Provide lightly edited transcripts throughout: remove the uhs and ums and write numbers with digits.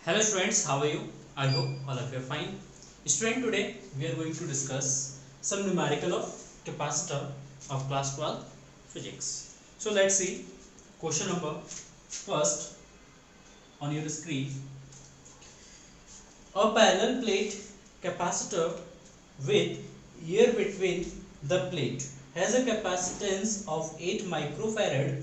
Hello students, how are you? I hope all of you are fine. Student, today we are going to discuss some numerical of capacitor of class 12 physics. So let's see question number first on your screen. A parallel plate capacitor with air between the plate has a capacitance of 8 microfarad.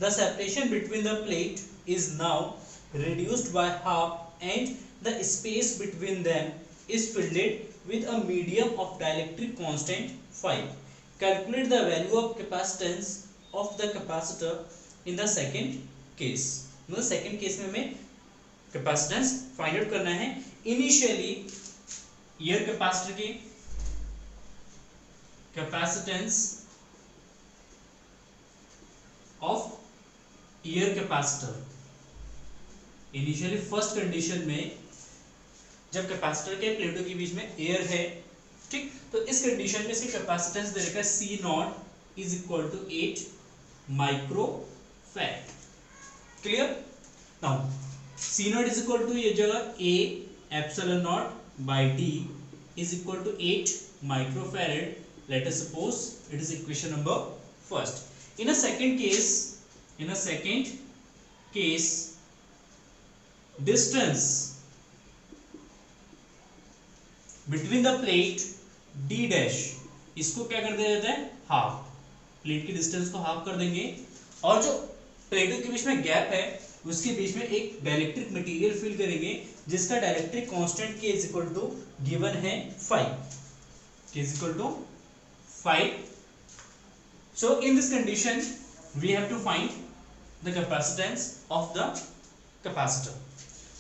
The separation between the plate is now reduced by half and the space between them is filled with a medium of dielectric constant phi. Calculate the value of capacitance of the capacitor in the second case. मतलब second case में हमें capacitance find out करना है. Initially air capacitor की capacitance of air capacitor, initially first condition में जब capacitor के प्लेटों के बीच में एयर है, ठीक, तो इस कंडीशन में इसकी कैपेसिटेंस दे रखा है C naught is equal to 8 microfarad. Clear? Now C naught is equal to ये जगह A epsilon not by D is equal to 8 microfarad. Let us suppose it is equation number first. In a second case, distance between the plate D dash, इसको क्या कर दिया जाता है, half. Plate की distance को हाफ कर देंगे और जो प्लेटों के बीच में गैप है उसके बीच में एक डाइलेक्ट्रिक मटेरियल फिल करेंगे जिसका dielectric constant K is equal to given है 5. K is equal to 5. So in this condition we have to find the capacitance of the capacitor.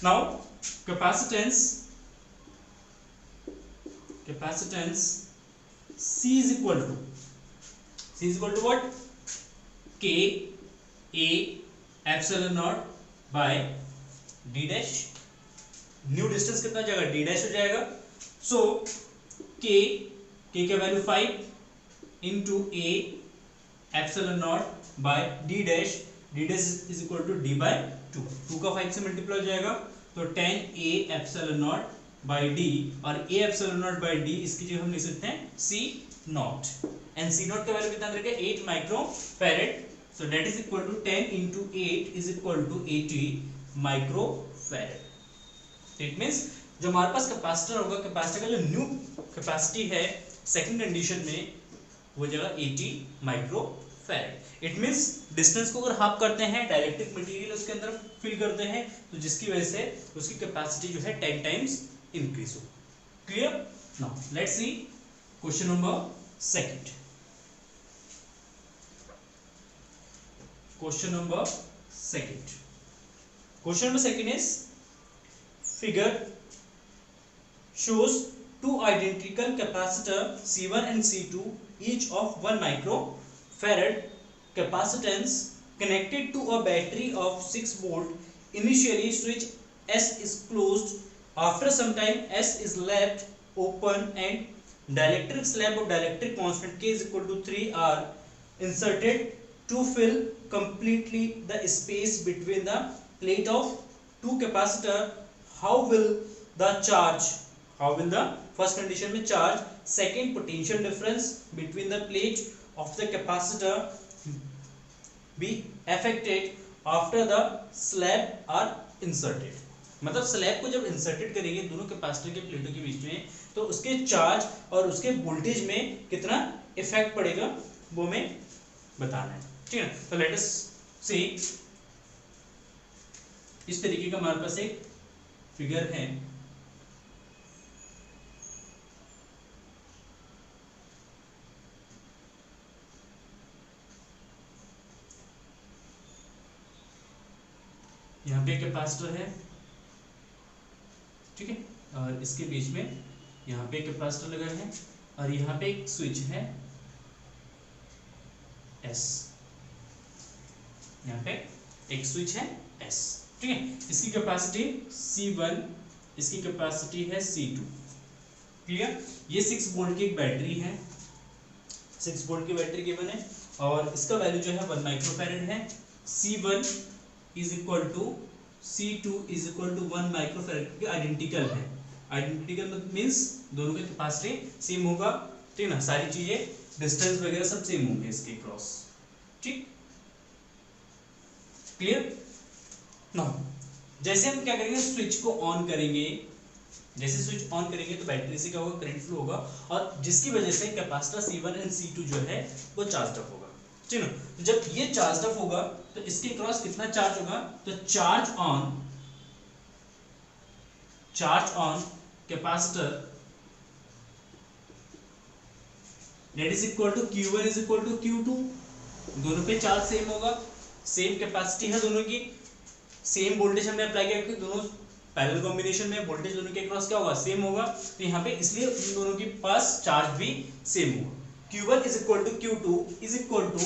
Now capacitance C is equal to what? K A epsilon naught by D dash. New distance कितना हो जाएगा, D dash हो जाएगा. So K का value 5 into A epsilon not by D dash is equal to D by 2. 2 का 5 से multiply हो जाएगा तो 10A epsilon not by D, और A epsilon not by D इसकी जगह हम लिख सकते हैं C not. And C not का वैल्यू कितना रखेगा, 8 microfarad. So that is equal to 10 into 8 is equal to 80 microfarad. It means जो हमारे पास कैपेसिटर होगा, कैपेसिटर का जो न्यू कैपेसिटी है सेकंड कंडीशन में वो जगह 80 माइक्रोफैराड. इट मींस डिस्टेंस को अगर हाफ करते हैं, डाइलेक्ट्रिक मटेरियल उसके अंदर फिल करते हैं, तो जिसकी वजह से उसकी कैपेसिटी जो है 10 टाइम्स इंक्रीज हो. Clear? Now let's see question number second. Question number second is figure shows two identical capacitor C1 and C2 each of 1 microfarad capacitance connected to a battery of 6 volt. Initially switch S is closed. After some time S is left open and dielectric slab of dielectric constant K is equal to 3 are inserted to fill completely the space between the plate of two capacitor. How will the first condition में charge, second potential difference between the plate of the capacitor be affected after the slab are inserted. मतलब slab को जब inserted करेंगे दोनों capacitor के प्लेटों के बीच में, तो उसके चार्ज और उसके वोल्टेज में कितना इफेक्ट पड़ेगा वो हमें बताना है. ठीक है, तो लेट अस सी. इस तरीके का हमारे पास एक फिगर है. यहाँ पे कैपेसिटर है, ठीक है, और इसके बीच में यहाँ पे कैपेसिटर लगा है और यहाँ पे एक स्विच है S. यहाँ पे एक स्विच है S. ठीक है, इसकी कैपेसिटी C1, इसकी कैपेसिटी है C2. क्लियर? ये 6 वोल्ट की एक बैटरी है, 6 वोल्ट की बैटरी गिवन है और इसका वैल्यू जो है 1 माइक्रोफैराड है. C1 is equal to C2 is equal to 1 microfarad के आइडेंटिकल है। आइडेंटिकल मींस दोनों का कैपेसिटी सेम होगा, ठीक ना, सारी चीजें डिस्टेंस वगैरह सब सेम होंगे इसके क्रॉस, ठीक, क्लियर ना। जैसे हम क्या करेंगे, स्विच को ऑन करेंगे, जैसे स्विच ऑन करेंगे तो बैटरी से क्या होगा, करंट फ्लो होगा, और जिसकी वजह से कैपेसिटर C1 एंड C2 जो है वो चार्ज अप होगा, ठीक ना। तो जब ये चार्ज अप होगा तो इसके क्रॉस कितना चार्ज होगा, तो charge on capacitor that is equal to Q1 is equal to Q2, दोनों पे चार्ज सेम होगा, सेम कैपेसिटी है दोनों की, सेम वोल्टेज हमने अप्लाई किया क्योंकि दोनों पैरेलल कॉम्बिनेशन में वोल्टेज दोनों के अक्रॉस क्या होगा, सेम होगा, तो यहाँ पे इसलिए उन दोनों के पास चार्ज भी सेम होगा। Q1 is equal to Q2 is equal to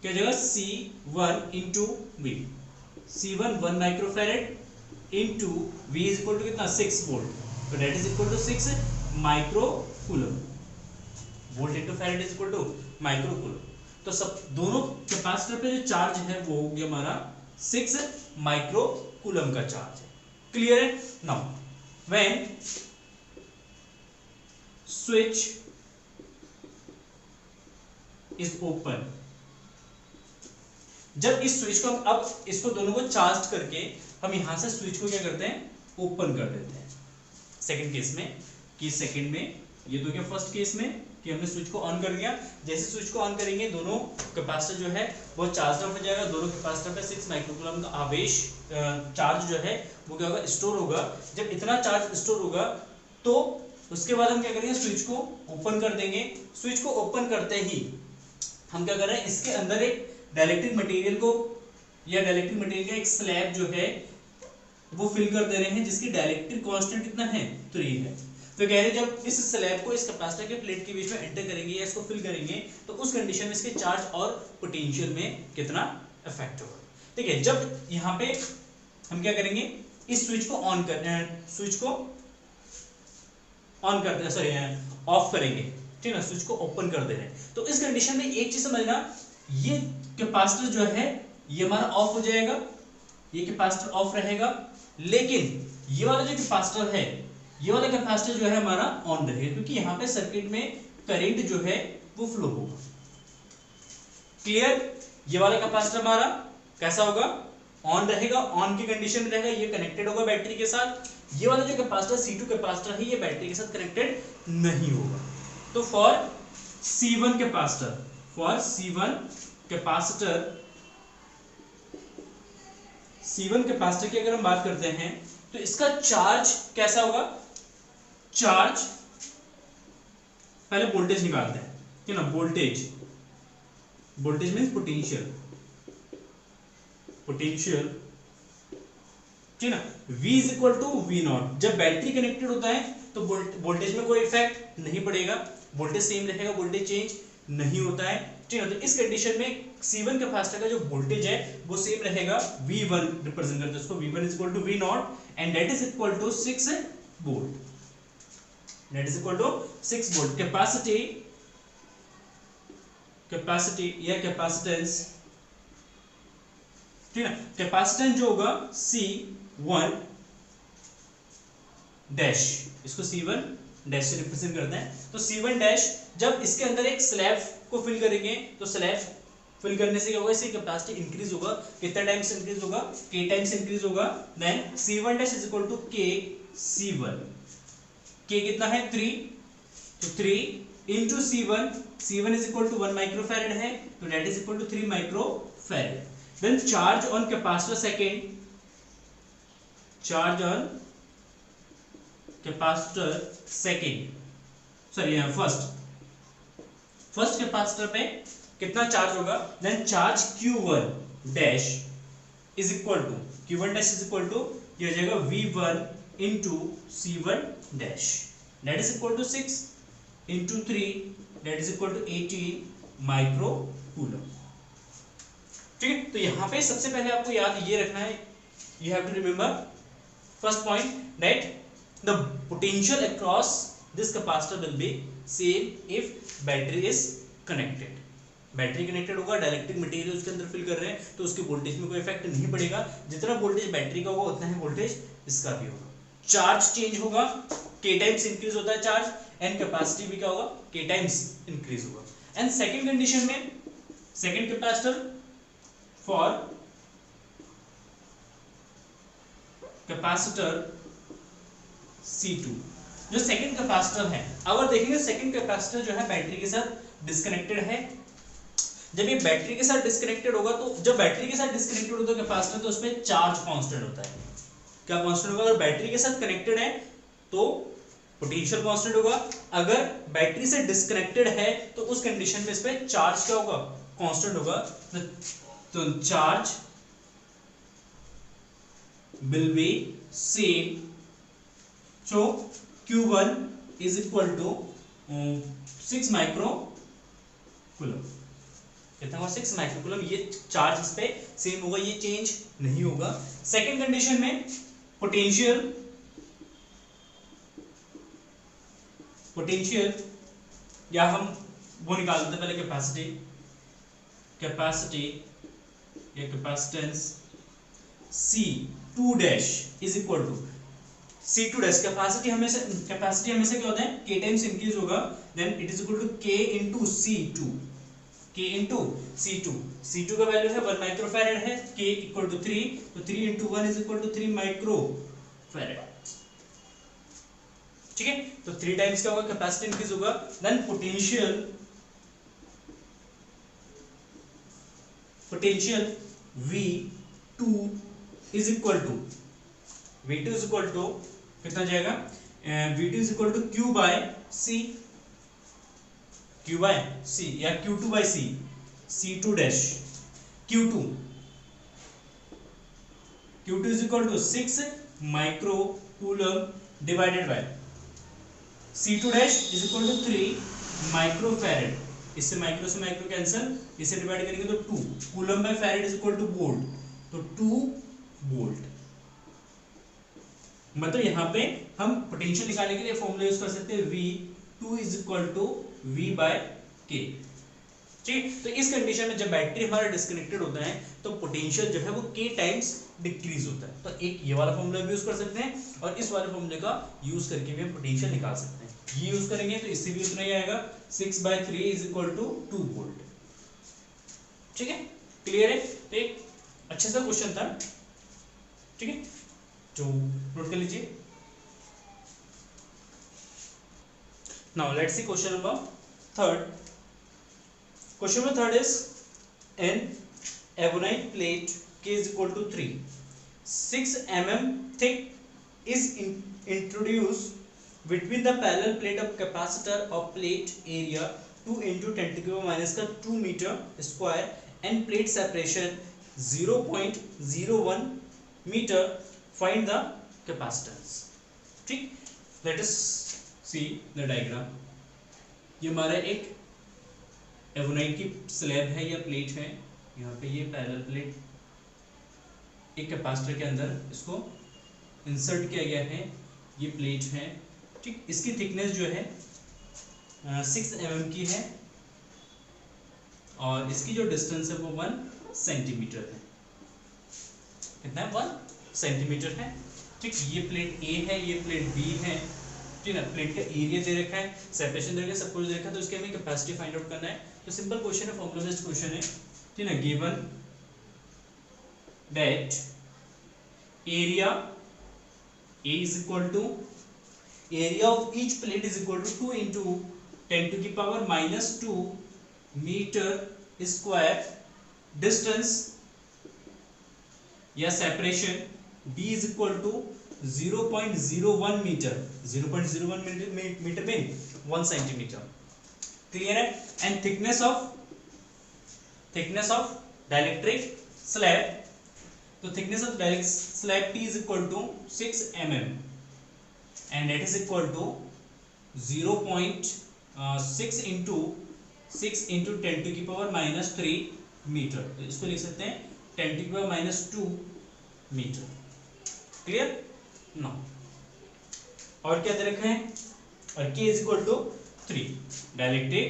क्या हो जाएगा, C1 into V, C1 1 microfarad into V is equal to कितना, 6 वोल्ट, तो that is equal to 6 micro coulomb, volt into farad is equal to micro coulomb. तो सब दोनों capacitor पे जो चार्ज है वो हो गया हमारा 6 माइक्रो कूलम का चार्ज है, क्लियर है। Now when switch is open, जब इस स्विच को हम अब इसको दोनों को चार्ज करके हम यहां से स्विच को क्या करते हैं, ओपन कर देते हैं। सेकंड केस में, कि सेकंड में ये तो क्या, फर्स्ट केस में कि हमने स्विच को ऑन कर दिया, जैसे स्विच को ऑन करेंगे दोनों कैपेसिटर जो है वो चार्ज अप हो जाएगा, दोनों कैपेसिटर पे 6 माइक्रोकूलम का आवेश चार्ज जो है वो क्या होगा, स्टोर होगा। जब इतना चार्ज स्टोर होगा तो उसके बाद हम क्या करेंगे, स्विच को ओपन कर देंगे। स्विच को ओपन करते ही हम क्या कर रहे हैं, इसके अंदर एक डाइलेक्ट्रिक मटेरियल को या डाइलेक्ट्रिक मटेरियल का एक स्लैब जो है वो फिल कर दे रहे हैं, जिसकी डाइलेक्ट्रिक कांस्टेंट कितना है, 3 है। तो कह रहे हैं जब इस स्लैब को इस कैपेसिटर के प्लेट के बीच में एंटर करेंगे या इसको फिल करेंगे तो उस कंडीशन में इसके चार्ज और पोटेंशियल में कितना इफेक्ट होगा, ठीक है। जब यहाँ पे हम क्या करेंगे, इस स्विच को ऑन कर, स्विच को ऑन करते हैं, सॉरी ऑफ करेंगे, ठीक है, स्विच को ओपन कर दे रहे हैं। तो इस कंडीशन में एक चीज समझना, ये कैपेसिटर जो है ये हमारा ऑफ हो जाएगा, ये कैपेसिटर ऑफ रहेगा, लेकिन ये वाला जो कैपेसिटर है, ये वाला कैपेसिटर जो है हमारा ऑन रहेगा, क्योंकि यहाँ पे सर्किट में करंट जो है वो फ्लो होगा, क्लियर। ये वाला कैपेसिटर हमारा कैसा होगा, ऑन रहेगा, ऑन की कंडीशन में रहेगा, ये कनेक्टेड होगा बैटरी के साथ। ये वाला जो कैपेसिटर C2 कैपेसिटर है ये बैटरी के साथ कनेक्टेड नहीं होगा। तो फॉर C1 कैपेसिटर की अगर हम बात करते हैं तो इसका चार्ज कैसा होगा, चार्ज पहले वोल्टेज निकालते हैं, ठीक है ना, वोल्टेज मींस पोटेंशियल, ठीक है ना। V is equal to V0। जब बैटरी कनेक्टेड होता है तो वोल्टेज में कोई इफेक्ट नहीं पड़ेगा, वोल्टेज सेम रहेगा, वोल्टेज चेंज नहीं होता है, ठीक है। तो इस कंडीशन में C1 कैपेसिटर का जो वोल्टेज है वो सेम रहेगा, V1 रिप्रेजेंट करते हैं उसको, V1 is equal to V0 and that is equal to 6 volt, that is equal to 6 volt. Capacity या कैपेसिटेंस, ठीक है, कैपेसिटेंस जो होगा C1 डैश, इसको C1 डैश से रिप्रेजेंट करते हैं। तो C1 डैश जब इसके अंदर एक स्लैब को फिल करेंगे तो स्लैब फिल करने से क्या होगा, इसकी कैपेसिटी इंक्रीज होगा, कितना टाइम्स इंक्रीज होगा, k टाइम्स इंक्रीज होगा। Then C1 dash is equal to k C1, k कितना है 3, तो 3 into C1 is equal to 1 microfarad है, तो that is equal to 3 microfarad. Then charge on capacitor second, charge on capacitor second, sorry first capacitor पे कितना charge होगा, then charge Q1 dash is equal to Q1 dash is equal to ये हो जाएगा V1 into C1 dash, that is equal to 6 into 3 that is equal to 18 micro coulomb, ठीक है। तो यहाँ पे सबसे पहले आपको याद ये रखना है, you have to remember first point that the potential across this capacitor will be same if battery is connected, battery connected होगा, डाइलेक्ट्रिक मटेरियल उसके अंदर फिल कर रहे हैं, तो उसके वोल्टेज में कोई इफेक्ट नहीं पड़ेगा। जितना वोल्टेज बैटरी का होगा उतना ही वोल्टेज इसका भी होगा। चार्ज चेंज होगा, k टाइम्स इंक्रीज होता है चार्ज, एंड कैपेसिटी भी क्या होगा, k टाइम्स इंक्रीज होगा। एंड सेकंड कंडीशन में, second capacitor for capacitor C2, जो सेकंड कैपेसिटर है, अगर देखेंगे सेकंड कैपेसिटर जो है बैटरी के साथ डिस्कनेक्टेड है। जब ये बैटरी के साथ डिस्कनेक्टेड होगा, तो जब बैटरी के साथ डिस्कनेक्टेड होता है कैपेसिटर, तो उसमें चार्ज कांस्टेंट होता है। क्या कांस्टेंट होगा? अगर बैटरी के साथ कनेक्टेड है तो पोटेंशियल कांस्टेंट होगा, अगर बैटरी से डिस्कनेक्टेड है तो उस कंडीशन में इस पे चार्ज क्या होगा, कांस्टेंट होगा। तो charge will be same, so Q1 is equal to 6 micro coulomb. कितना होगा? 6 माइक्रो कूलम। ये चार्ज इस पे सेम होगा, ये चेंज नहीं होगा। सेकंड कंडीशन में पोटेंशियल या हम वो निकाल देते पहले कैपेसिटी या capacitance C2 dash is equal to C2 dash. Capacity हमेशा क्या होता है, k टाइम्स इंक्रीज होगा, then it is equal to k into C2, k into C2। C2 का वैल्यू है 1 माइक्रोफैरेड है, k इक्वल टू 3, तो 3 into 1 is equal to 3 microfarad. ठीक है, तो 3 टाइम्स क्या होगा, कैपेसिटी इंक्रीज होगा। Then potential V2 is equal to कितना जाएगा, V2 is equal to Q by C या Q2 by C, C2 dash Q2 is equal to 6 micro coulomb divided by C2 dash is equal to 3 microfarad. इससे micro cancel, इसे divide करेंगे तो 2 coulomb by farad is equal two volt, तो 2 volt. मतलब यहाँ पे हम पोटेंशियल निकालने के लिए फॉर्मूला यूज कर सकते हैं V2 is equal to V by K। ठीक, तो इस कंडीशन में जब बैटरी हमारा डिस्कनेक्टेड होता है तो पोटेंशियल जो है वो K टाइम्स डिक्रीज होता है। तो एक ये वाला फॉर्मूला भी यूज कर सकते हैं, और इस वाले फॉर्मूले का यूज करके भी हम पोटेंशियल निकाल सकते हैं। ये यूज करेंगे तो इससे भी उतना ही आएगा, 6/3 इज इक्वल टू 2 वोल्ट। ठीक है, क्लियर है? तो एक अच्छा सा क्वेश्चन था, ठीक है, जो नोट कर लीजिए। Now let's see question number third. Question number third is an ebonite plate K is equal to 3, 6 mm thick is introduced between the parallel plate of capacitor of plate area 2 into 10 to the power minus का 2 meter square and plate separation 0.01 meter. Find the capacitance. ठीक, let us see the diagram. ये हमारा एक एवोनाइट की slab है या plate है, यहाँ पे ये पैरेलल प्लेट एक कैपेसिटर के अंदर इसको इंसर्ट किया गया है, ये प्लेट है। ठीक, इसकी थिकनेस जो है 6 mm की है, और इसकी जो डिस्टेंस है वो 1 सेंटीमीटर है। कितना है? 1 सेंटीमीटर है। ठीक, ये प्लेट A है, ये प्लेट B है। ठीक है, प्लेट का एरिया दे रखा है, सेपरेशन दे रखा है, सब कुछ दे रखा है, तो इसके हमें कैपेसिटी फाइंड आउट करना है। तो सिंपल क्वेश्चन है, फॉर्मूला बेस्ड क्वेश्चन है। ठीक है, given that area A is equal to area of each plate is equal to 2 into 10 to the power minus 2 meter square, distance या separation B is equal to 0.01 metre, 0.01 metre में 1 centimetre. Clear है? And thickness of dielectric slab, तो thickness of dielectric slab T is equal to 6 mm and that is equal to 0.6 into 10 to the power minus 3 metre. तो इसको लिख सकते हैं 10 to the power minus 2 metre. Clear? No, और क्या दे रखा है? और K is equal to 3, dielectric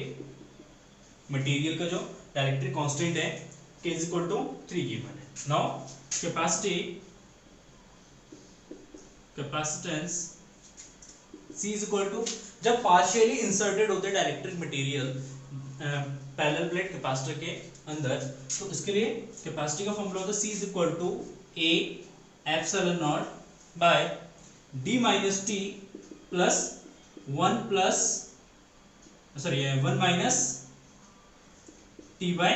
material का जो डायरेक्ट्रिक कांस्टेंट है k is equal to 3 given है। Now capacitance C is equal to, जब पार्शियली इंसर्टेड होते हैं dielectric material parallel plate capacitor के अंदर, तो इसके लिए कैपेसिटी का फॉर्मूला होता है C is equal to A epsilon not by D minus T plus 1 minus T by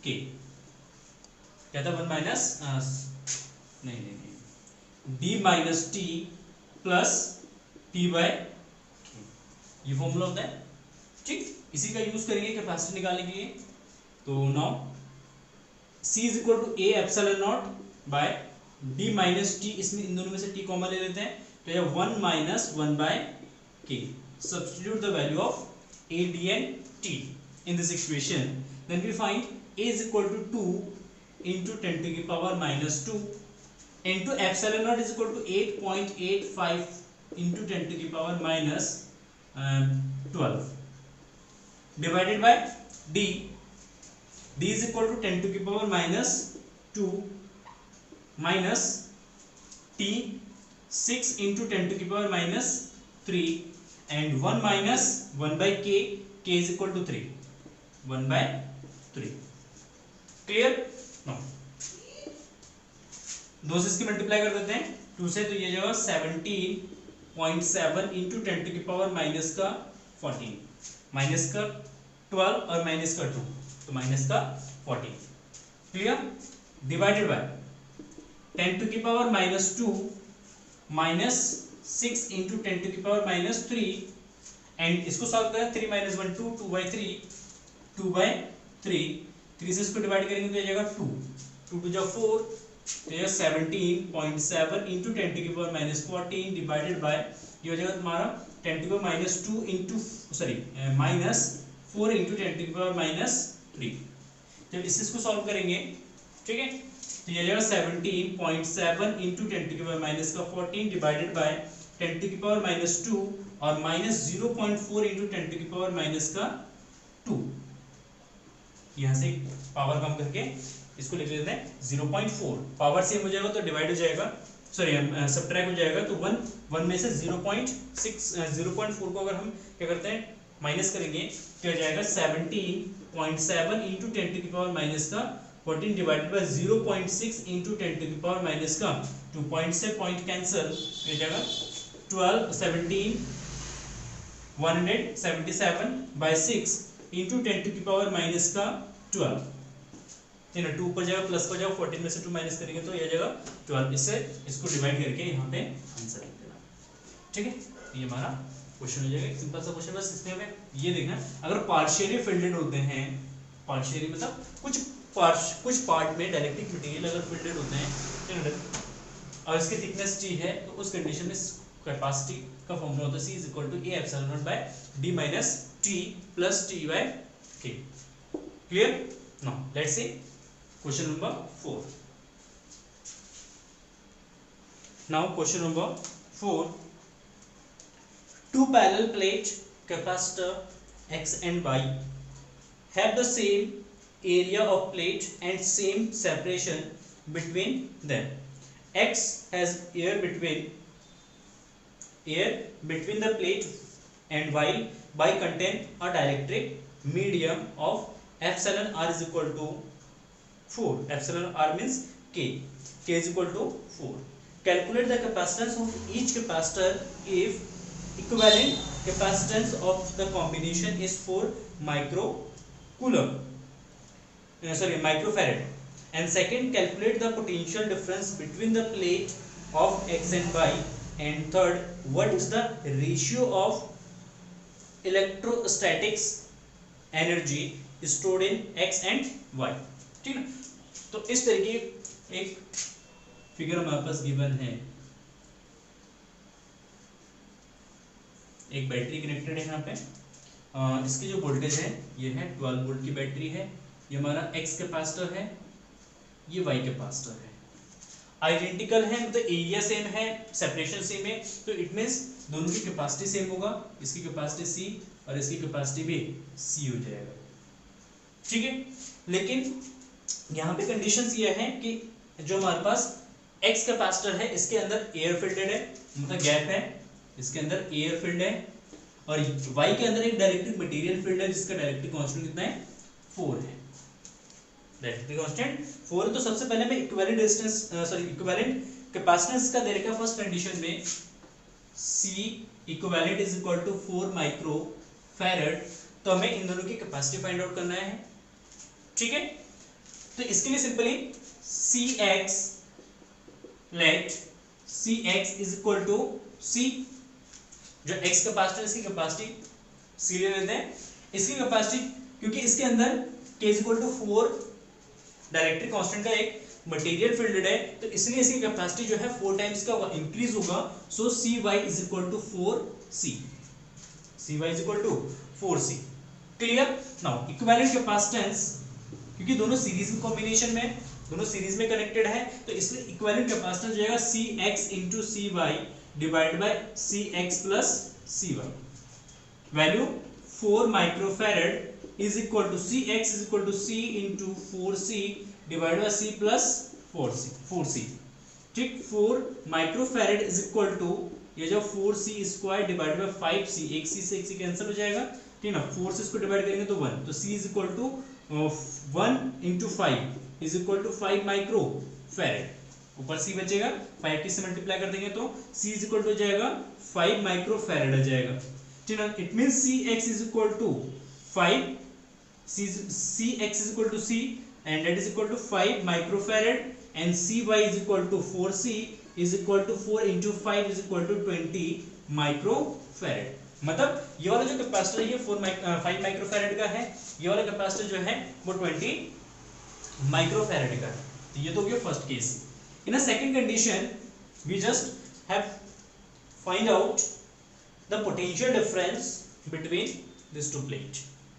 K। क्या था 1 माइनस नहीं D minus T plus T by K, ये फॉर्मूला होता है। ठीक, इसी का यूज करेंगे कैपेसिटी निकालने के लिए। तो now C is equal to A epsilon not by D minus T, इसमें इन दोनों में से T कॉमन ले लेते हैं, तो यह 1 minus 1 by K। Substitute the value of A, D and T in this equation, then we find A is equal to 2 into 10 to the power minus 2 into epsilon naught is equal to 8.85 into 10 to the power minus 12 divided by D. D is equal to 10 to the power minus 2 minus T 6 into 10 to the power minus 3 and 1 minus 1 by K, K is equal to 3, 1 by 3। Clear? No, 2 से इसकी multiply कर देते हैं 2 से, तो ये जो 17.7 into 10 to की पावर माइनस का 14, माइनस का 12 और माइनस का 2, तो माइनस का 14। क्लियर? डिवाइडेड बाय 10 टू की power minus 2 minus 6 into 10 to की पावर माइनस 3 एंड इसको सॉल्व करें 3 माइनस 1 2, 2 by 3, 2 by 3, 3 से इसको डिवाइड करेंगे तो ये जाएगा 2, 2 to 4, तो ये 17.7 इंटू 10 टू की पावर माइनस 14 डिवाइडेड बाय, ये हो जाएगा तुम्हारा 10 टू की power minus 2 into minus 4 into 10 to की पावर माइनस 3। जब इसको सॉल्व करेंगे, ठीक है, तो ये जाएगा 17.7 इंटू 10 टू की पावर माइनस का 14 डिवाइडेड बाय 10 टू की पावर माइनस 2 और माइनस 0.4 इंटू 10 टू की पावर माइनस का 2। यहाँ से पावर कम करके इसको लिख लेते हैं 0.4, पावर सेम हो जाएगा तो डिवाइड हो जाएगा, सॉरी सबट्रैक्ट हो जाएगा, तो 1 में से 0.4 को अगर हम क्या करते हैं माइनस करेंगे तो हो जाएगा 17.7 इंटू 10 टू की पावर माइनस का 14 डिवाइडेड बाय 0.6 इंटू 10 टू की पावर माइनस का 2 पॉइंट से पॉइंट कैंसिल, तो ये जाएगा 177 बाय 6 इंटू 10 टू की पावर माइनस का 12, है ना, 2 ऊपर जाएगा प्लस हो जाएगा, 14 में से 2 माइनस करेंगे तो ये जाएगा 12, इससे इसको डिवाइड करके यहाँ पे आंसर लिख देना। ठीक है, ये हमारा क्वेश्चन हो जाएगा, सिंपल सा क्वेश्चन। बस इसमें हमें ये देखना, अगर पार्शियली फिल्डेड होते हैं, पार्शियली मतलब कुछ पार्ट में डायरेक्ट्रिक मटेरियल अगर फिल्डेड होते हैं और इसकी थिकनेस T है, तो उस कंडीशन में कैपेसिटी का फॉर्मूला होता है C is equal to A epsilon not by D minus T plus T by K। Clear? Now let's see question number 4। Now question number 4, two parallel plate capacitor X and Y have the same area of plate and same separation between them. X has air between the plate and Y contain a dielectric medium of epsilon r is equal to 4. Epsilon r means K is equal to 4. Calculate the capacitance of each capacitor if equivalent capacitance of the combination is 4 microfarad. And second, calculate the potential difference between the plate of X and Y. And third, what is the ratio of electrostatics energy stored in X and Y. ठीक है, तो इस तरीके एक figure हमारे पास given है, एक battery connected है यहाँ पे, इसकी जो वोल्टेज है ये है 12 वोल्ट की बैटरी है, ये हमारा X कैपेसिटर है, ये Y कैपेसिटर है, आइडेंटिकल है, मतलब एरिया सेम है, सेपरेशन सेम है, तो इट मींस दोनों की कैपेसिटी सेम होगा, इसकी कैपेसिटी C और इसकी कैपेसिटी भी C हो जाएगा। ठीक है, लेकिन यहाँ पे कंडीशंस ये है कि जो हमारे पास एक्स कैपेसिटर है इसके अंदर एयर फिल्डेड है, मतलब गैप है, इसके अंदर एयर फील्ड है, और वाई के अंदर एक डायरेक्ट्रिक मटेरियल फील्ड है जिसका डायरेक्ट्रिक कांस्टेंट कितना है 4 है, डायरेक्ट्रिक कांस्टेंट 4 है। तो सबसे पहले मैं इक्विवेलेंट रेजिस्टेंस इक्विवेलेंट कैपेसिटेंस का दे रखा है फर्स्ट कंडीशन में C equivalent is equal to 4 micro farad, तो हमें इन दोनों की कैपेसिटी फाइंड आउट करना है, ठीक है। तो इसके लिए simply Cx let Cx is equal to C, जो x कैपेसिटर इसकी कैपेसिटी C ले लेते हैं, इसकी कैपेसिटी क्योंकि इसके अंदर K is equal to 4 dielectric constant का एक मटेरियल फील्ड है, तो इसलिए इसकी कैपेसिटी जो है 4 टाइम्स का इंक्रीज होगा, so Cy is equal to 4C, Cy is equal to 4C। Clear. Now equivalent capacitance, क्योंकि दोनों सीरीज में कॉम्बिनेशन में, दोनों सीरीज में कनेक्टेड है, तो इसलिए इक्विवेलेंट कैपेसिटेंस जाएगा Cx into Cy divide by Cx plus Cy, value 4 microfarad is equal to Cx is equal to C into 4C divide by C plus 4C, ठीक। 4 microfarad is equal to ये जो 4C square divide by 5C, एक C से एक C cancel हो जाएगा, ठीक ना, 4 से इसको डिवाइड करेंगे तो 1, तो C is equal to 1 into 5 is equal to 5 micro farad, ऊपर C बचेगा, 5 की से मल्टीप्लाई कर देंगे तो C इज इक्वल टू हो जाएगा 5 माइक्रो फैरड आ जाएगा, ठीक ना। It means Cx is equal to 5, Cx is equal to C and that is equal to 5 microfarad and Cy is equal to 4C is equal to 4 into 5 is equal to 20 microfarad। मतलब ये वाला जो capacitor है ये 5 microfarad का है, ये वाला कैपेसिटर जो है वो 20 माइक्रोफैरड का है, तो ये तो हो गया first case. In a second condition we just have find out the potential difference between this two plate,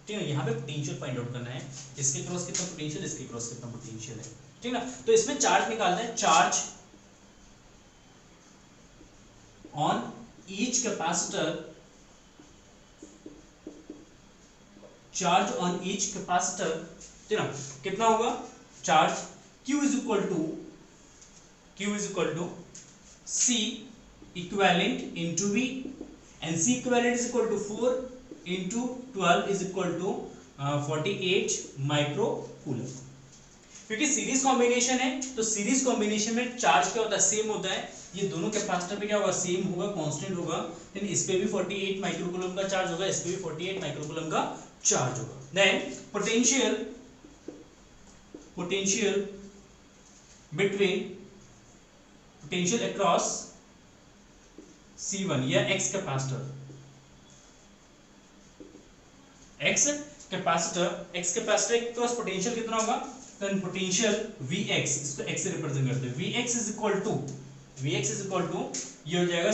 ठीक है। यहाँ पे पोटेंशियल फाइंड आउट करना है, इसके क्रॉस कितना पोटेंशियल, इसके क्रॉस कितना पोटेंशियल है, ठीक ना। तो इसमें चार्ज निकालना है, charge on each capacitor, charge on each capacitor, ठीक ना, कितना होगा charge Q is equal to C equivalent into V, and C equivalent is equal to 4 into 12 is equal to 48 micro coulomb. क्योंकि सीरीज कॉम्बिनेशन है तो series combination में charge क्या होता है, सेम होता है, ये दोनों कैपेसिटर पे क्या होगा, सेम होगा, कांस्टेंट होगा, लेकिन इस पे भी 48 माइक्रो कूलम का चार्ज होगा, इस पे भी 48 माइक्रो कूलम का चार्ज होगा। Then potential between, potential across C1 या x कैपेसिटर, x कैपेसिटर के क्रॉस पोटेंशियल कितना होगा, तो पोटेंशियल Vx, इसको x से रिप्रेजेंट करते हैं, Vx इज इक्वल टू ये हो जाएगा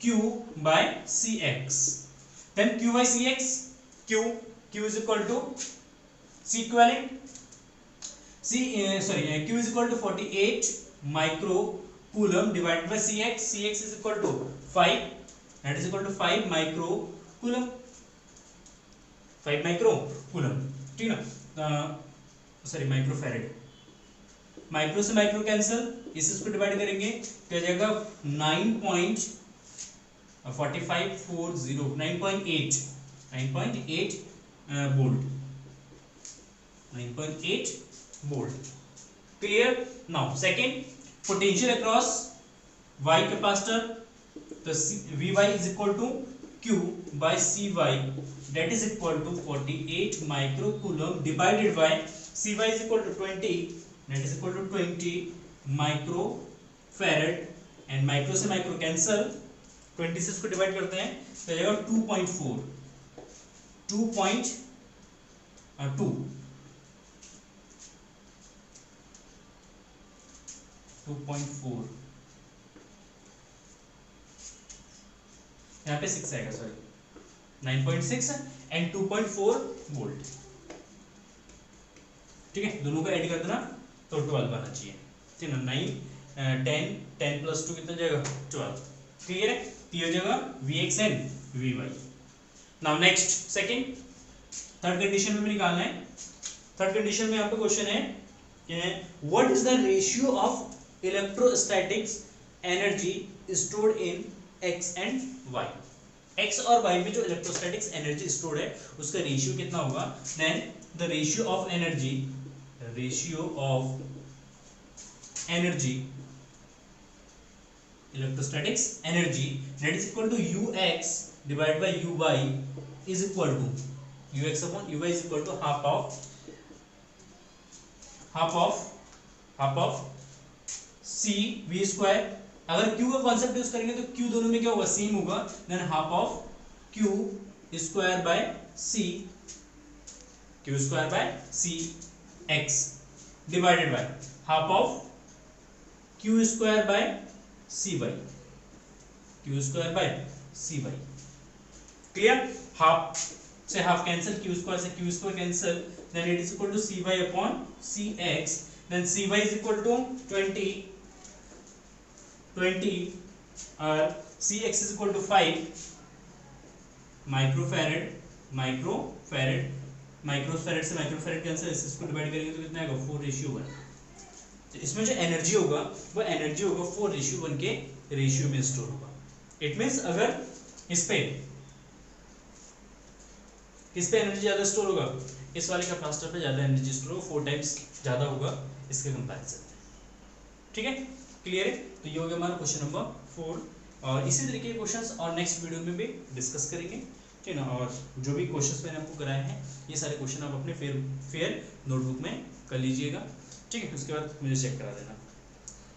Q by Cx, then Q by Cx, Q is equal to C equivalent, Q is equal to 48 micro coulomb divided by Cx is equal to 5, that is equal to 5 micro coulomb, 5 micro coulomb, ठीक ना, sorry micro farad, micro से micro cancel, इसको divide करेंगे तो जाएगा 9.4540, 9.8 volt, 9.8 volt. Clear. Now second, potential across y capacitor, तो Vy is equal to Q by Cy, that is equal to 48 micro coulomb divided by Cy is equal to 20, that is equal to 20 micro farad, and micro से micro cancel, 20 से इसको divide करते हैं तो जाएगा 2.4, 2.2, यहाँ पे 6 आएगा, सॉरी 9.6 एंड 2.4 वोल्ट, ठीक है। दोनों को ऐड कर देना तो 12 आना चाहिए, ठीक है ना। 10 प्लस 2 कितना जाएगा 12, क्लियर है। तो ये हो जाएगा Vx and Vy। Now next second, third condition में निकालना है। थर्ड कंडीशन में यहाँ पे क्वेश्चन है what is the ratio of electrostatics energy stored in X and Y. X और वाई में जो इलेक्ट्रोस्टैटिक्स एनर्जी स्टोर्ड है उसका रेशियो कितना होगा। Then the ratio of energy electrostatics energy that is equal to ux divided by uy is equal to ux upon uy is equal to half of c v square। अगर q का concept use करेंगे तो q दोनों में क्या होगा same होगा। Then half of q square by c x divided by half of q square by cy clear. Half से half cancel, q square cancel, then it is equal to cy upon cx। Then cy is equal to 20 और cx is equal to 5 microfarad से microfarad cancel, इसको divide करेंगे तो कितना आएगा 4:1। तो इसमें जो एनर्जी होगा वो एनर्जी होगा 4:1 के रेशियो में स्टोर होगा। इट मींस अगर इस पे एनर्जी ज्यादा स्टोर होगा, इस वाले कैपेसिटर पे ज्यादा एनर्जी स्टोर होगा, 4 टाइम्स ज्यादा होगा इसके कंपैरिजन में। ठीक है, क्लियर है। तो ये हो गया हमारा क्वेश्चन नंबर 4 और इसी तरीके के क्वेश्चंस और नेक्स्ट वीडियो में भी डिस्कस करेंगे। ठीक है ना। और जो भी क्वेश्चंस मैंने आपको कराए हैं ये सारे क्वेश्चन आप अपने फेयर नोटबुक में कर लीजिएगा। ठीक है, उसके बाद मुझे चेक करा देना।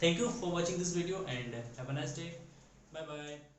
Thank you for watching this video and have a nice day. Bye bye.